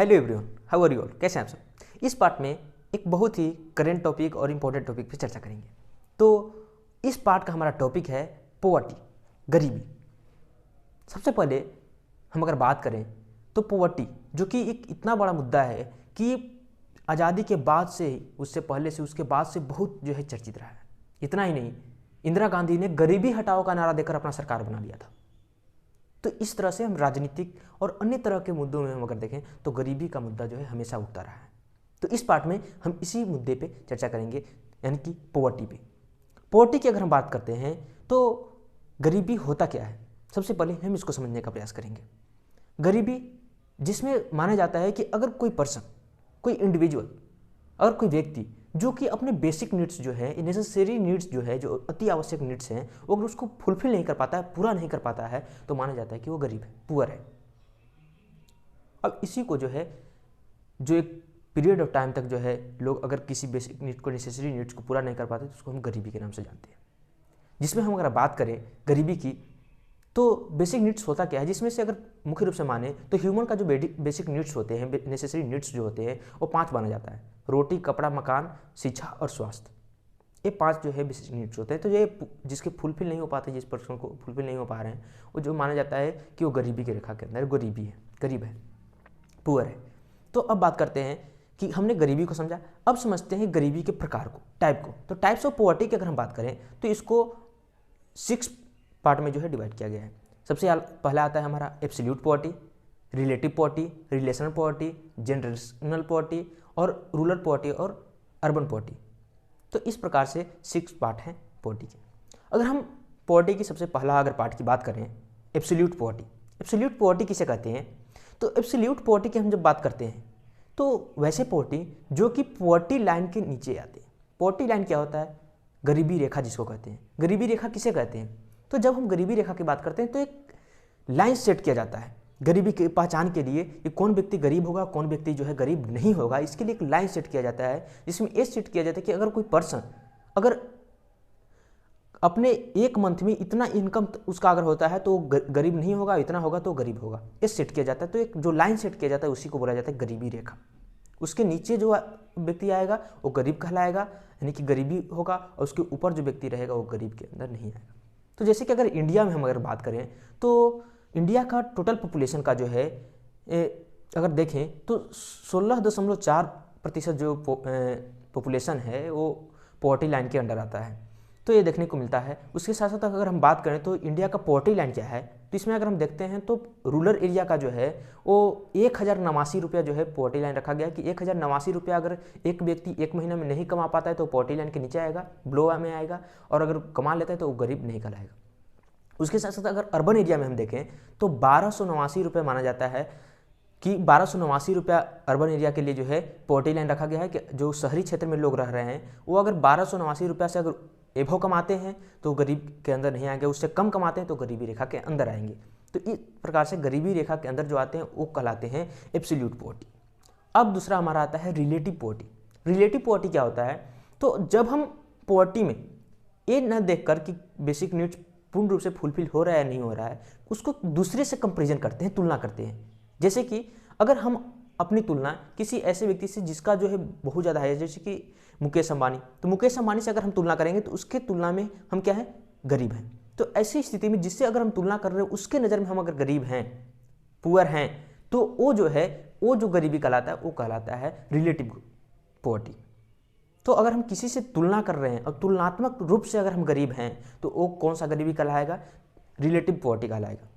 Hello everyone, how are you all? कैसे हैं आप सब? इस पार्ट में एक बहुत ही करेंट टॉपिक और इम्पोर्टेंट टॉपिक पे चर्चा करेंगे। तो इस पार्ट का हमारा टॉपिक है पॉवर्टी, गरीबी। सबसे पहले हम अगर बात करें तो पॉवर्टी, जो कि एक इतना बड़ा मुद्दा है कि आज़ादी के बाद से, उससे पहले से, उसके बाद से बहुत जो है चर्चित रहा है। इतना ही नहीं, इंदिरा गांधी ने गरीबी हटाओ का नारा देकर अपना सरकार बना लिया था। तो इस तरह से हम राजनीतिक और अन्य तरह के मुद्दों में हम अगर देखें तो गरीबी का मुद्दा जो है हमेशा उठता रहा है। तो इस पार्ट में हम इसी मुद्दे पे चर्चा करेंगे, यानी कि पॉवर्टी पे। पॉवर्टी की अगर हम बात करते हैं तो गरीबी होता क्या है, सबसे पहले हम इसको समझने का प्रयास करेंगे। गरीबी जिसमें माना जाता है कि अगर कोई पर्सन, कोई इंडिविजुअल, अगर कोई व्यक्ति जो कि अपने बेसिक नीड्स जो है, नेसेसरी नीड्स जो है, जो अति आवश्यक नीड्स हैं, वो अगर उसको फुलफिल नहीं कर पाता है, पूरा नहीं कर पाता है, तो माना जाता है कि वो गरीब है, पुअर है। अब इसी को जो है, जो एक पीरियड ऑफ टाइम तक जो है लोग अगर किसी बेसिक नीड को, नेसेसरी नीड्स को पूरा नहीं कर पाते तो उसको हम गरीबी के नाम से जानते हैं। जिसमें हम अगर बात करें गरीबी की, तो बेसिक नीड्स होता क्या है, जिसमें से अगर मुख्य रूप से माने तो ह्यूमन का जो बेसिक नीड्स होते हैं, नेसेसरी नीड्स जो होते हैं, वो 5 माना जाता है: रोटी, कपड़ा, मकान, शिक्षा और स्वास्थ्य। ये 5 जो है बेसिक नीड्स होते हैं। तो ये जिसके फुलफिल नहीं हो पाते, जिस पर्सन को फुलफिल नहीं हो पा रहे हैं, वो जो माना जाता है कि वो गरीबी की रेखा के अंदर गरीबी है, गरीब है, पुअर है। तो अब बात करते हैं कि हमने गरीबी को समझा, अब समझते हैं गरीबी के प्रकार को, टाइप को। तो टाइप्स ऑफ पॉवर्टी की अगर हम बात करें तो इसको 6 पार्ट में जो है डिवाइड किया गया है। सबसे पहला आता है हमारा absolute poverty, relative poverty, relational poverty, generational poverty और रूरल पॉवर्टी और अर्बन पॉवर्टी। तो इस प्रकार से 6 पार्ट हैं पॉवर्टी के। अगर हम पॉवर्टी की सबसे पहला अगर पार्ट की बात करें, एब्सोल्यूट पॉवर्टी। एब्सोल्यूट पॉवर्टी किसे कहते हैं? तो एब्सोल्यूट पॉवर्टी की हम जब बात करते हैं तो वैसे पॉवर्टी जो कि पॉवर्टी लाइन के नीचे आते हैं। पॉवर्टी लाइन क्या होता है? गरीबी रेखा जिसको कहते हैं। गरीबी रेखा किसे कहते हैं? तो जब हम गरीबी रेखा की बात करते हैं तो एक लाइन सेट किया जाता है गरीबी की पहचान के लिए कि कौन व्यक्ति गरीब होगा, कौन व्यक्ति जो है गरीब नहीं होगा। इसके लिए एक लाइन सेट किया जाता है जिसमें ये सेट किया जाता है कि अगर कोई पर्सन अगर अपने एक मंथ में इतना इनकम उसका अगर होता है तो गरीब नहीं होगा, इतना होगा तो गरीब होगा। ये सेट किया जाता है। तो एक जो लाइन सेट किया जाता है उसी को बोला जाता है गरीबी रेखा। उसके नीचे जो व्यक्ति आएगा वो गरीब कहलाएगा, यानी कि गरीबी होगा, और उसके ऊपर जो व्यक्ति रहेगा वो गरीब के अंदर नहीं आएगा। तो जैसे कि अगर इंडिया में हम अगर बात करें तो इंडिया का टोटल पॉपुलेशन का जो है अगर देखें तो 16.4% जो पॉपुलेशन है वो पॉवर्टी लाइन के अंडर आता है। तो ये देखने को मिलता है। उसके साथ साथ अगर हम बात करें तो इंडिया का पॉवर्टी लाइन क्या है, तो इसमें अगर हम देखते हैं तो रूरल एरिया का जो है वो 1089 रुपया जो है पॉवर्टी लाइन रखा गया है कि 1089 रुपया अगर एक व्यक्ति एक महीने में नहीं कमा पाता है तो पॉवर्टी लाइन के नीचे आएगा, बिलो में आएगा, और अगर कमा लेता है तो वो गरीब नहीं कहलाएगा। उसके साथ साथ अगर अर्बन एरिया में हम देखें तो 1289 रुपये माना जाता है कि 1289 रुपया अर्बन एरिया के लिए जो है पॉवर्टी लाइन रखा गया है कि जो शहरी क्षेत्र में लोग रह रहे हैं वो अगर 1289 रुपया से अगर एभव कमाते हैं तो गरीब के अंदर नहीं आएंगे, उससे कम कमाते हैं तो गरीबी रेखा के अंदर आएंगे। तो इस प्रकार से गरीबी रेखा के अंदर जो आते हैं वो कहलाते हैं एब्सोल्यूट पॉवर्टी। अब दूसरा हमारा आता है रिलेटिव पॉवर्टी। रिलेटिव पॉवर्टी क्या होता है? तो जब हम पॉवर्टी में ये न देखकर कि बेसिक नीड्स पूर्ण रूप से फुलफिल हो रहा है या नहीं हो रहा है, उसको दूसरे से कंपेरिजन करते हैं, तुलना करते हैं। जैसे कि अगर हम अपनी तुलना किसी ऐसे व्यक्ति से जिसका जो है बहुत ज़्यादा है, जैसे कि मुकेश अंबानी, तो मुकेश अंबानी से अगर हम तुलना करेंगे तो उसके तुलना में हम क्या है? गरीब हैं। तो ऐसी स्थिति में जिससे अगर हम तुलना कर रहे हैं उसके नज़र में हम अगर गरीब हैं, पुअर हैं, तो वो जो है वो जो गरीबी कहलाता है वो कहलाता है रिलेटिव पॉवर्टी। तो अगर हम किसी से तुलना कर रहे हैं और तुलनात्मक रूप से अगर हम गरीब हैं तो वो कौन सा गरीबी कहलाएगा? रिलेटिव पॉवर्टी कहलाएगा।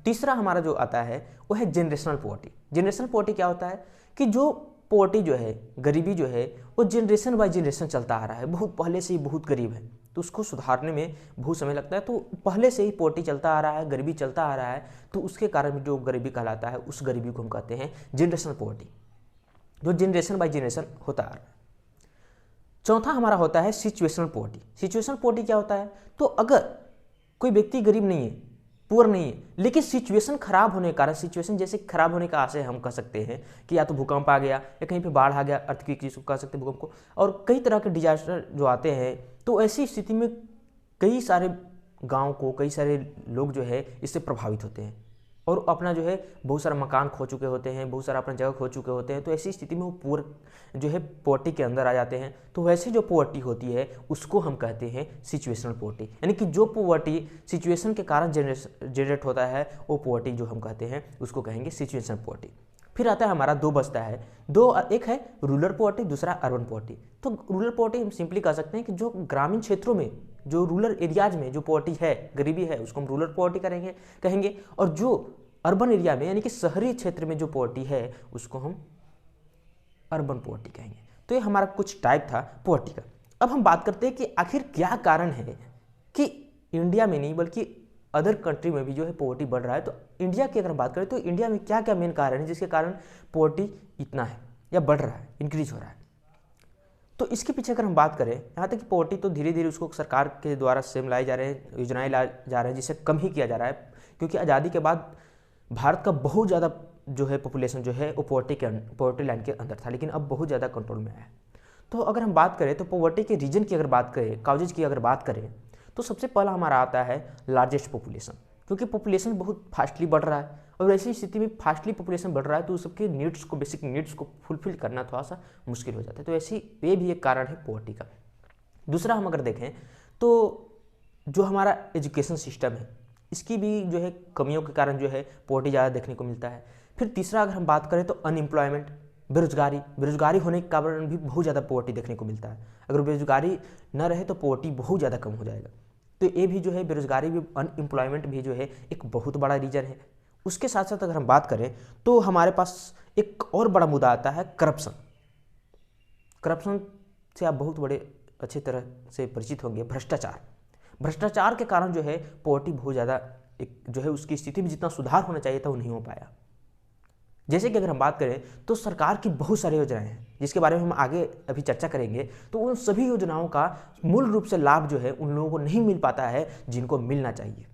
तीसरा हमारा जो आता है वो है जनरेशनल पॉवर्टी। जनरेशनल पॉवर्टी क्या होता है कि जो पॉवर्टी जो है, गरीबी जो है, वो जनरेशन बाय जनरेशन चलता आ रहा है, बहुत पहले से ही बहुत गरीब है, तो उसको सुधारने में बहुत समय लगता है। तो पहले से ही पॉवर्टी चलता आ रहा है, गरीबी चलता आ रहा है, तो उसके कारण जो गरीबी कहलाता है उस गरीबी को हम कहते हैं जनरेशनल पॉवर्टी, जो जनरेशन बाय जनरेशन होता आ रहा है। चौथा हमारा होता है सिचुएशनल पॉवर्टी। सिचुएशनल पॉवर्टी क्या होता है? तो अगर कोई व्यक्ति गरीब नहीं है, पुअर नहीं है, लेकिन सिचुएशन खराब होने के कारण, सिचुएशन जैसे खराब होने का आशय हम कह सकते हैं कि या तो भूकंप आ गया या कहीं पे बाढ़ आ गया, अर्थक्वेक जिसको कह सकते हैं भूकंप को, और कई तरह के डिजास्टर जो आते हैं, तो ऐसी स्थिति में कई सारे गांव को, कई सारे लोग जो है इससे प्रभावित होते हैं। और अपना जो है बहुत सारा मकान खो चुके होते हैं, बहुत सारा अपना जगह खो चुके होते हैं, तो ऐसी स्थिति में वो पूरा जो है पॉवर्टी के अंदर आ जाते हैं। तो वैसे जो पॉवर्टी होती है उसको हम कहते हैं सिचुएशनल पॉवर्टी, यानी कि जो पॉवर्टी सिचुएशन के कारण जनरेट होता है वो पॉवर्टी जो हम कहते हैं उसको कहेंगे सिचुएशनल पॉवर्टी। फिर आता है हमारा दो बचता है, एक है रूरल पॉवर्टी, दूसरा अर्बन पॉवर्टी। तो रूरल पॉवर्टी हम सिंपली कह सकते हैं कि जो ग्रामीण क्षेत्रों में, जो रूरल एरियाज में जो पॉवर्टी है, गरीबी है, उसको हम रूरल पॉवर्टी कहेंगे। और जो अर्बन एरिया में यानी कि शहरी क्षेत्र में जो पॉवर्टी है उसको हम अर्बन पॉवर्टी कहेंगे। तो ये हमारा कुछ टाइप था पॉवर्टी का। अब हम बात करते हैं कि आखिर क्या कारण है कि इंडिया में नहीं बल्कि अदर कंट्री में भी जो है पॉवर्टी बढ़ रहा है। तो इंडिया की अगर हम बात करें तो इंडिया में क्या क्या मेन कारण है जिसके कारण पॉवर्टी इतना है या बढ़ रहा है, इंक्रीज हो रहा है। तो इसके पीछे अगर हम बात करें, यहाँ तक कि पॉवर्टी तो धीरे धीरे उसको सरकार के द्वारा स्कीम लाए जा रहे हैं, योजनाएं लाए जा रहे हैं जिससे कम ही किया जा रहा है, क्योंकि आज़ादी के बाद भारत का बहुत ज़्यादा जो है पॉपुलेशन जो है वो पॉवर्टी लाइन के अंदर था, लेकिन अब बहुत ज़्यादा कंट्रोल में आया है। तो अगर हम बात करें तो पॉवर्टी के रीजन की अगर बात करें, काउजेज की अगर बात करें, तो सबसे पहला हमारा आता है लार्जेस्ट पॉपुलेशन, क्योंकि पॉपुलेशन बहुत फास्टली बढ़ रहा है और ऐसी स्थिति में फास्टली पॉपुलेशन बढ़ रहा है तो सबके नीड्स को, बेसिक नीड्स को फुलफिल करना थोड़ा सा मुश्किल हो जाता है। तो ऐसी ये भी एक कारण है पॉवर्टी का। दूसरा हम अगर देखें तो जो हमारा एजुकेशन सिस्टम है इसकी भी जो है कमियों के कारण जो है पॉवर्टी ज़्यादा देखने को मिलता है। फिर तीसरा अगर हम बात करें तो अनएम्प्लॉयमेंट, बेरोजगारी होने के कारण भी बहुत ज़्यादा पॉवर्टी देखने को मिलता है। अगर बेरोजगारी न रहे तो पॉवर्टी बहुत ज़्यादा कम हो जाएगा। तो ये भी जो है बेरोजगारी भी, अनएम्प्लॉयमेंट भी जो है एक बहुत बड़ा रीजन है। उसके साथ साथ अगर हम बात करें तो हमारे पास एक और बड़ा मुद्दा आता है करप्शन। करप्शन से आप बहुत बड़े अच्छी तरह से परिचित होंगे। भ्रष्टाचार के कारण जो है पॉवर्टी बहुत ज़्यादा एक जो है उसकी स्थिति में जितना सुधार होना चाहिए था वो नहीं हो पाया। जैसे कि अगर हम बात करें तो सरकार की बहुत सारी योजनाएं हैं जिसके बारे में हम आगे अभी चर्चा करेंगे। तो उन सभी योजनाओं का मूल रूप से लाभ जो है उन लोगों को नहीं मिल पाता है जिनको मिलना चाहिए।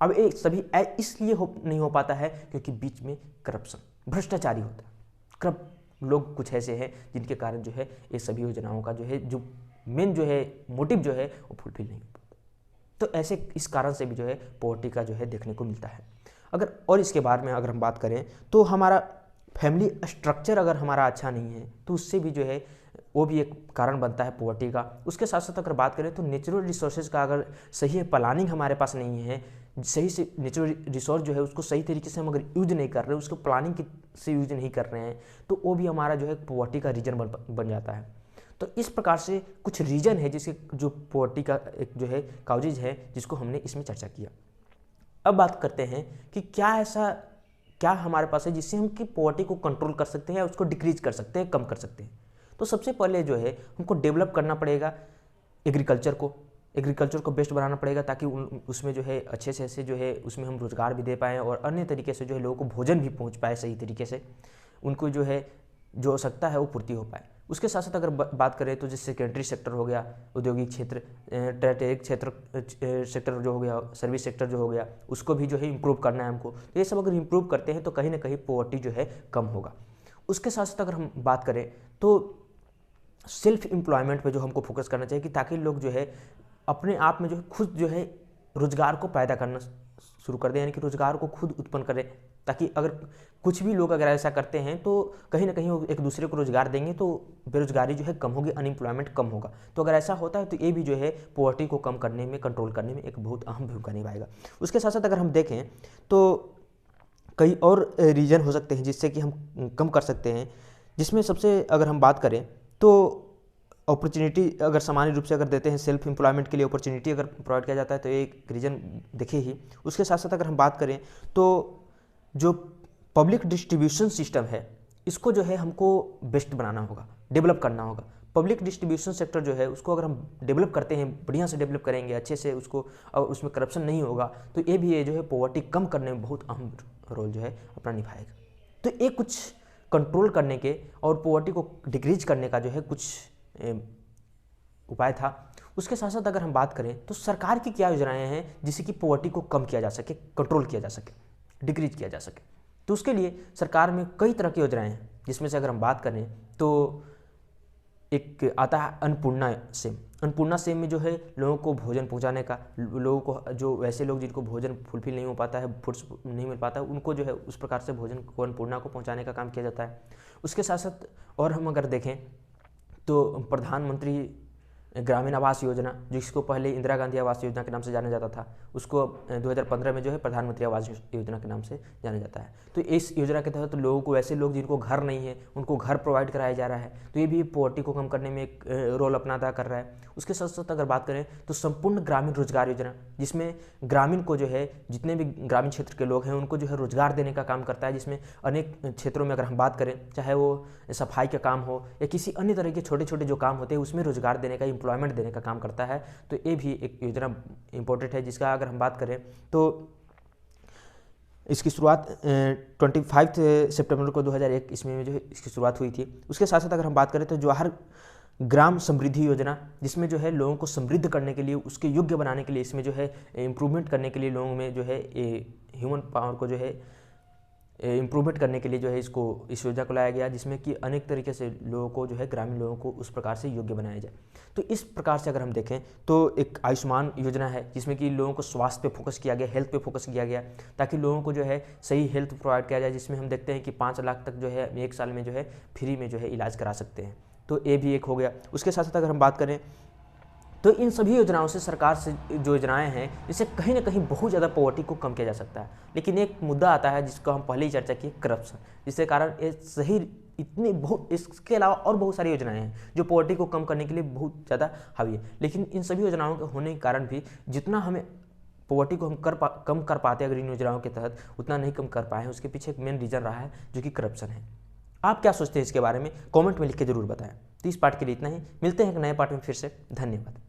अब ये सभी इसलिए नहीं हो पाता है क्योंकि बीच में करप्शन, भ्रष्टाचारी होता है। लोग कुछ ऐसे हैं जिनके कारण जो है ये सभी योजनाओं का जो है जो मेन जो है मोटिव जो है वो फुलफिल नहीं हो पाता। तो ऐसे इस कारण से भी जो है पॉवर्टी का जो है देखने को मिलता है। अगर और इसके बारे में अगर हम बात करें तो हमारा फैमिली स्ट्रक्चर अगर हमारा अच्छा नहीं है तो उससे भी जो है वो भी एक कारण बनता है पॉवर्टी का। उसके साथ साथ अगर बात करें तो नेचुरल रिसोर्सेज का अगर सही प्लानिंग हमारे पास नहीं है, सही से नेचुरल रिसोर्स जो है उसको सही तरीके से हम अगर यूज नहीं कर रहे, उसको प्लानिंग से यूज नहीं कर रहे हैं, तो वो भी हमारा जो है पॉवर्टी का रीजन बन जाता है। तो इस प्रकार से कुछ रीजन है जिसके जो पॉवर्टी का एक जो है काउजेज है जिसको हमने इसमें चर्चा किया। अब बात करते हैं कि क्या हमारे पास है जिससे हम कि पॉवर्टी को कंट्रोल कर सकते हैं या उसको डिक्रीज कर सकते हैं, कम कर सकते हैं। तो सबसे पहले जो है हमको डेवलप करना पड़ेगा एग्रीकल्चर को बेस्ट बनाना पड़ेगा ताकि उसमें जो है अच्छे से ऐसे जो है उसमें हम रोजगार भी दे पाएँ और अन्य तरीके से जो है लोगों को भोजन भी पहुँच पाए सही तरीके से, उनको जो है जो आवश्यकता है वो पूर्ति हो पाए। उसके साथ साथ अगर बात करें तो जैसे सेकेंडरी सेक्टर हो गया, औद्योगिक क्षेत्र, टैरिटरी सेक्टर जो हो गया, सर्विस सेक्टर जो हो गया, उसको भी जो है इम्प्रूव करना है हमको। तो ये सब अगर इम्प्रूव करते हैं तो कहीं ना कहीं पॉवर्टी जो है कम होगा। उसके साथ साथ अगर हम बात करें तो सेल्फ एम्प्लॉयमेंट पे जो हमको फोकस करना चाहिए कि ताकि लोग जो है अपने आप में जो है खुद जो है रोजगार को पैदा करना शुरू कर दें, यानी कि रोजगार को खुद उत्पन्न करें, ताकि अगर कुछ भी लोग अगर ऐसा करते हैं तो कहीं ना कहीं वो एक दूसरे को रोजगार देंगे तो बेरोजगारी जो है कम होगी, अनएम्प्लॉयमेंट कम होगा। तो अगर ऐसा होता है तो ये भी जो है पॉवर्टी को कम करने में, कंट्रोल करने में एक बहुत अहम भूमिका निभाएगा। उसके साथ साथ अगर हम देखें तो कई और रीजन हो सकते हैं जिससे कि हम कम कर सकते हैं, जिसमें सबसे अगर हम बात करें तो अपॉर्चुनिटी अगर सामान्य रूप से अगर देते हैं, सेल्फ एम्प्लॉयमेंट के लिए अपॉर्चुनिटी अगर प्रोवाइड किया जाता है तो एक रीजन देखिए ही। उसके साथ साथ अगर हम बात करें तो जो पब्लिक डिस्ट्रीब्यूशन सिस्टम है इसको जो है हमको बेस्ट बनाना होगा, डेवलप करना होगा। पब्लिक डिस्ट्रीब्यूशन सेक्टर जो है उसको अगर हम डेवलप करते हैं, बढ़िया से डेवलप करेंगे अच्छे से उसको, और उसमें करप्शन नहीं होगा तो ये भी जो है पॉवर्टी कम करने में बहुत अहम रोल जो है अपना निभाएगा। तो ये कुछ कंट्रोल करने के और पॉवर्टी को डिक्रीज करने का जो है कुछ उपाय था। उसके साथ साथ अगर हम बात करें तो सरकार की क्या योजनाएं हैं जिससे कि पॉवर्टी को कम किया जा सके, कंट्रोल किया जा सके, डिक्रीज किया जा सके। तो उसके लिए सरकार में कई तरह की योजनाएं हैं, जिसमें से अगर हम बात करें तो एक आता है अन्नपूर्णा अन्नपूर्णा सेम में जो है लोगों को भोजन पहुंचाने का, लोगों को जो वैसे लोग जिनको भोजन फुलफिल नहीं हो पाता है, फूड्स नहीं मिल पाता है, उनको जो है उस प्रकार से भोजन को अन्नपूर्णा को पहुंचाने का काम किया जाता है। उसके साथ साथ और हम अगर देखें तो प्रधानमंत्री ग्रामीण आवास योजना, जिसको पहले इंदिरा गांधी आवास योजना के नाम से जाना जाता था, उसको 2015 में जो है प्रधानमंत्री आवास योजना के नाम से जाना जाता है। तो इस योजना के तहत लोगों को, ऐसे लोग जिनको घर नहीं है, उनको घर प्रोवाइड कराया जा रहा है। तो ये भी पॉवर्टी को कम करने में एक रोल अपना अदा कर रहा है। उसके साथ साथ अगर बात करें तो संपूर्ण ग्रामीण रोजगार योजना, जिसमें ग्रामीण को जो है, जितने भी ग्रामीण क्षेत्र के लोग हैं उनको जो है रोजगार देने का काम करता है, जिसमें अनेक क्षेत्रों में अगर हम बात करें, चाहे वो सफाई का काम हो या किसी अन्य तरह के छोटे छोटे जो काम होते हैं, उसमें रोजगार देने का, एम्प्लॉयमेंट देने का काम करता है। तो ये भी एक योजना इंपॉर्टेंट है, जिसका अगर हम बात करें तो इसकी शुरुआत 25 सितंबर को 2001 ईस्वी में जो है इसकी शुरुआत हुई थी। उसके साथ साथ अगर हम बात करें तो जवाहर ग्राम समृद्धि योजना, जिसमें जो है लोगों को समृद्ध करने के लिए, उसके योग्य बनाने के लिए, इसमें जो है इम्प्रूवमेंट करने के लिए, लोगों में जो है ह्यूमन पावर को जो है इम्प्रूवमेंट करने के लिए जो है इस योजना को लाया गया, जिसमें कि अनेक तरीके से लोगों को जो है, ग्रामीण लोगों को उस प्रकार से योग्य बनाया जाए। तो इस प्रकार से अगर हम देखें तो एक आयुष्मान योजना है, जिसमें कि लोगों को स्वास्थ्य पे फोकस किया गया, हेल्थ पे फोकस किया गया, ताकि लोगों को जो है सही हेल्थ प्रोवाइड किया जाए, जिसमें हम देखते हैं कि 5 लाख तक जो है 1 साल में जो है फ्री में जो है इलाज करा सकते हैं। तो ये भी एक हो गया। उसके साथ साथ अगर हम बात करें तो इन सभी योजनाओं से, सरकार से जो योजनाएं हैं, इससे कहीं ना कहीं बहुत ज़्यादा पॉवर्टी को कम किया जा सकता है। लेकिन एक मुद्दा आता है जिसको हम पहले ही चर्चा किए, करप्शन, जिसके कारण ये सही इतनी बहुत, इसके अलावा और बहुत सारी योजनाएं हैं जो पॉवर्टी को कम करने के लिए बहुत ज़्यादा हावी है। लेकिन इन सभी योजनाओं के होने के कारण भी जितना हमें पॉवर्टी को हम कम कर पाते हैं अगर इन योजनाओं के तहत, उतना नहीं कम कर पाए हैं। उसके पीछे एक मेन रीज़न रहा है जो कि करप्शन है। आप क्या सोचते हैं इसके बारे में? कमेंट में लिख के जरूर बताएं। तो इस पार्ट के लिए इतना ही, मिलते हैं एक नए पार्ट में फिर से। धन्यवाद।